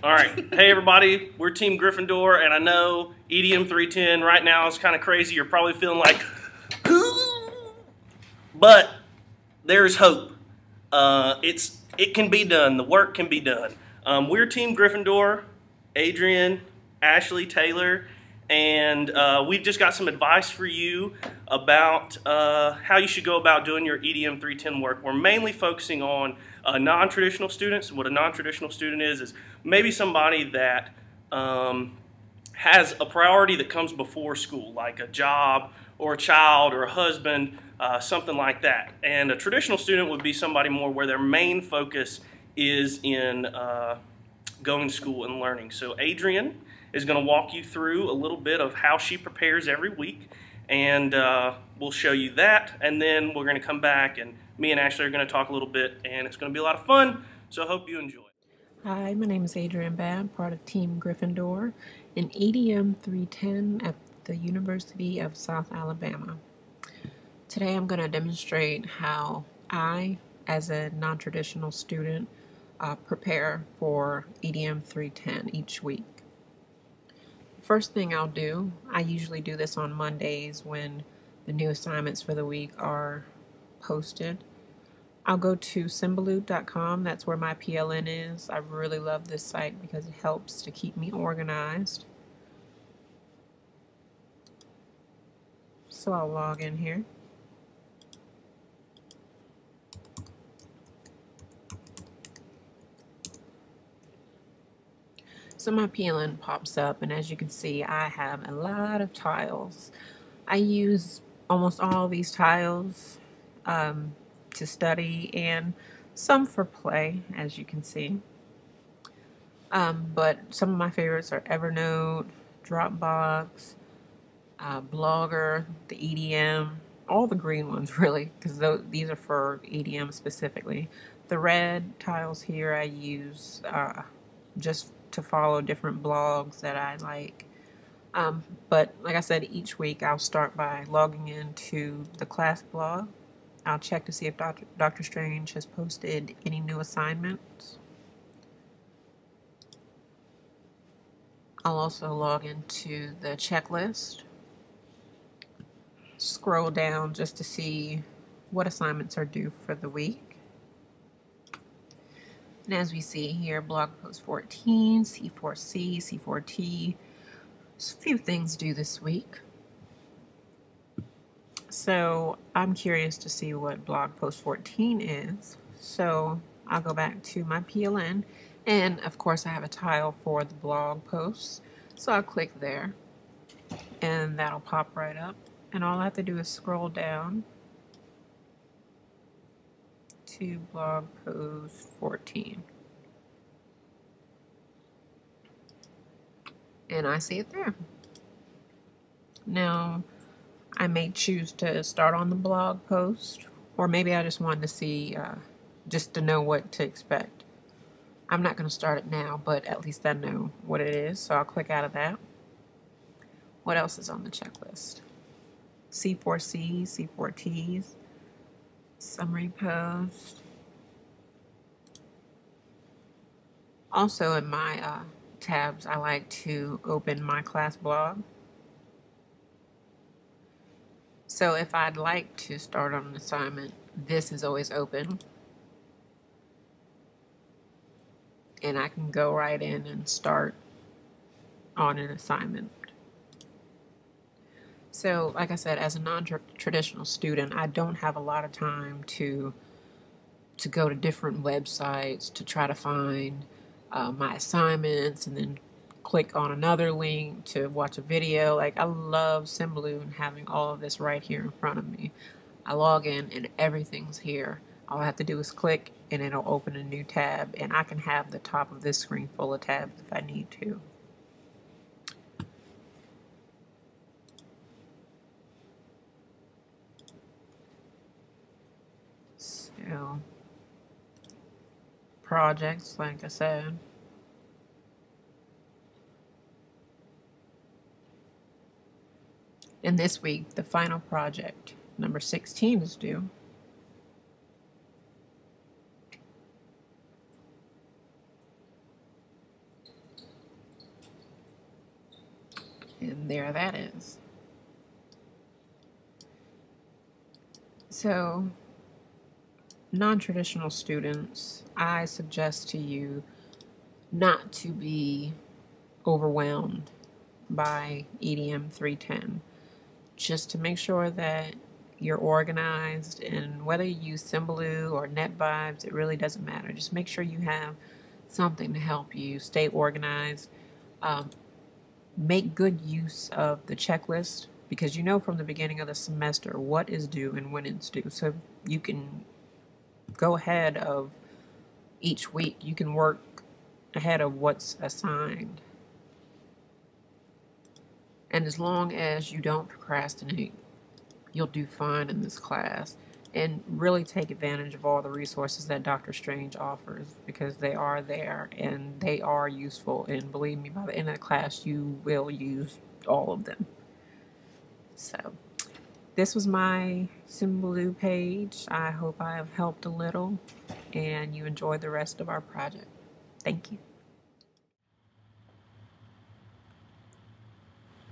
All right. Hey, everybody. We're Team Gryffindor, and I know EDM 310 right now is kind of crazy. You're probably feeling like, but there's hope. It can be done. The work can be done. We're Team Gryffindor, Adrian, Ashley, Taylor, and we've just got some advice for you about how you should go about doing your EDM 310 work. We're mainly focusing on non-traditional students. What a non-traditional student is maybe somebody that has a priority that comes before school, like a job or a child or a husband, something like that. And a traditional student would be somebody more where their main focus is in going to school and learning. So Adrian is going to walk you through a little bit of how she prepares every week, and we'll show you that, and then we're going to come back and me and Ashley are going to talk a little bit, and it's going to be a lot of fun, so I hope you enjoy. Hi, my name is Adrian Babb, part of Team Gryffindor in EDM 310 at the University of South Alabama. Today I'm going to demonstrate how I, as a non-traditional student, prepare for EDM 310 each week. First thing I'll do, I usually do this on Mondays when the new assignments for the week are posted. I'll go to Symbaloo.com, that's where my PLN is. I really love this site because it helps to keep me organized. So I'll log in here. So my PLN pops up, and as you can see, I have a lot of tiles. I use almost all these tiles to study and some for play, as you can see. But some of my favorites are Evernote, Dropbox, Blogger, the EDM, all the green ones really, because these are for EDM specifically. The red tiles here I use just to follow different blogs that I like. But like I said, each week I'll start by logging into the class blog. I'll check to see if Dr. Strange has posted any new assignments. I'll also log into the checklist, scroll down just to see what assignments are due for the week. And as we see here, blog post 14, C4C, C4T, there's a few things due this week. So I'm curious to see what blog post 14 is. So I'll go back to my PLN, and of course I have a tile for the blog posts. So I'll click there, and that'll pop right up. And all I have to do is scroll down to blog post 14. And I see it there. Now, I may choose to start on the blog post, or maybe I just wanted to see, just to know what to expect. I'm not going to start it now, but at least I know what it is, so I'll click out of that. What else is on the checklist? C4C, C4Ts, summary post. Also in my tabs, I like to open my class blog. So if I'd like to start on an assignment, this is always open. And I can go right in and start on an assignment. So like I said, as a non-traditional student, I don't have a lot of time to go to different websites to try to find my assignments and then click on another link to watch a video. Like, I love Symbaloo and having all of this right here in front of me. I log in and everything's here. All I have to do is click and it'll open a new tab, and I can have the top of this screen full of tabs if I need to. So, projects, like I said. And this week, the final project, number 16, is due. And there that is. So, non-traditional students, I suggest to you not to be overwhelmed by EDM 310. Just to make sure that you're organized, and whether you use Symbaloo or NetVibes, it really doesn't matter. Just make sure you have something to help you stay organized. Make good use of the checklist, because you know from the beginning of the semester what is due and when it's due. So you can go ahead of each week. You can work ahead of what's assigned. And as long as you don't procrastinate, you'll do fine in this class. And really take advantage of all the resources that Dr. Strange offers, because they are there and they are useful. And believe me, by the end of the class, you will use all of them. So, this was my Symbaloo page. I hope I have helped a little and you enjoy the rest of our project. Thank you.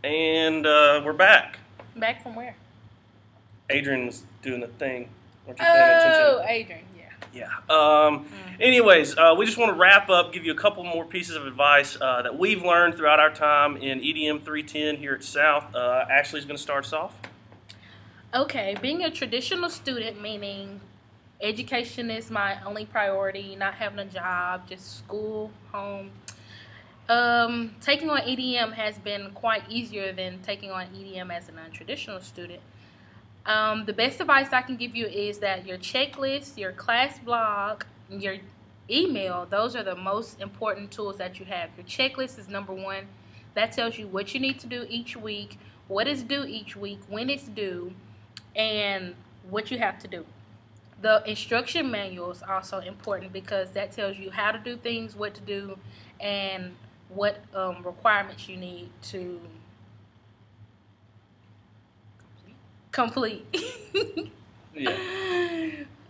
And we're back. Back from where? Adrian's doing a thing. Weren't you paying attention? Oh, Adrian, yeah. Yeah. Anyways, we just want to wrap up, give you a couple more pieces of advice that we've learned throughout our time in EDM 310 here at South. Ashley's going to start us off. Okay, being a traditional student, meaning education is my only priority, not having a job, just school, home. Taking on EDM has been quite easier than taking on EDM as a non-traditional student. The best advice I can give you is that your checklist, your class blog, your email, those are the most important tools that you have. Your checklist is number one. That tells you what you need to do each week, what is due each week, when it's due, and what you have to do. The instruction manual is also important because that tells you how to do things, what to do, and what requirements you need to complete. Yeah.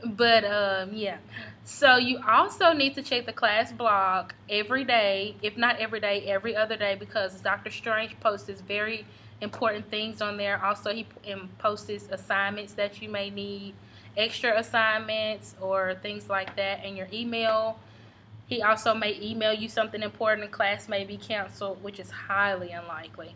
But yeah, so you also need to check the class blog every day, if not every day, every other day, because Dr. Strange posts very important things on there. Also, he posts assignments that you may need, extra assignments or things like that. And your email, he also may email you something important and class may be canceled, which is highly unlikely.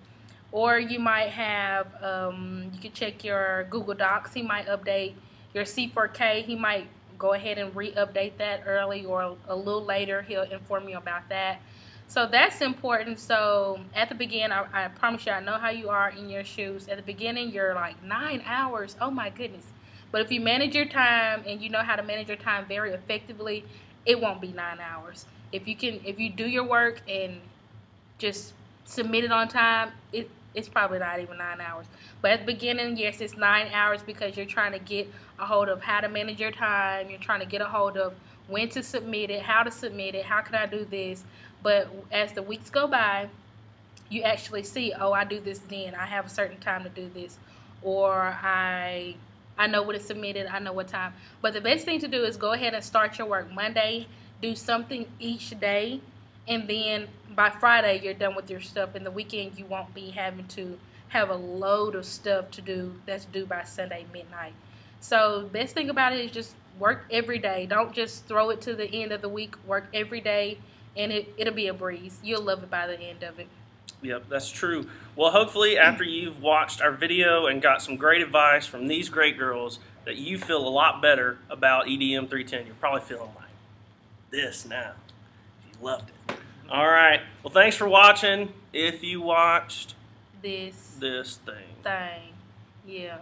Or you might have, you can check your Google Docs. He might update your C4K. He might go ahead and re-update that early or a little later. He'll inform you about that. So that's important. So at the beginning, I promise you, I know how you are in your shoes. At the beginning, you're like 9 hours. Oh my goodness. But if you manage your time and you know how to manage your time very effectively, it won't be 9 hours. If you do your work and just submit it on time, it's probably not even 9 hours. But at the beginning, yes, it's 9 hours because you're trying to get a hold of how to manage your time. You're trying to get a hold of when to submit it, how to submit it, how can I do this. But as the weeks go by, you actually see, oh, I do this then. I have a certain time to do this. Or I know what is submitted. I know what time. But the best thing to do is go ahead and start your work Monday. Do something each day. And then by Friday, you're done with your stuff. And the weekend, you won't be having to have a load of stuff to do that's due by Sunday midnight. So the best thing about it is just work every day. Don't just throw it to the end of the week. Work every day, and it'll be a breeze. You'll love it by the end of it. Yep, that's true. Well, hopefully after you've watched our video and got some great advice from these great girls, that you feel a lot better about EDM 310. You're probably feeling like this now. You loved it. All right. Well, thanks for watching. If you watched This thing. Yeah.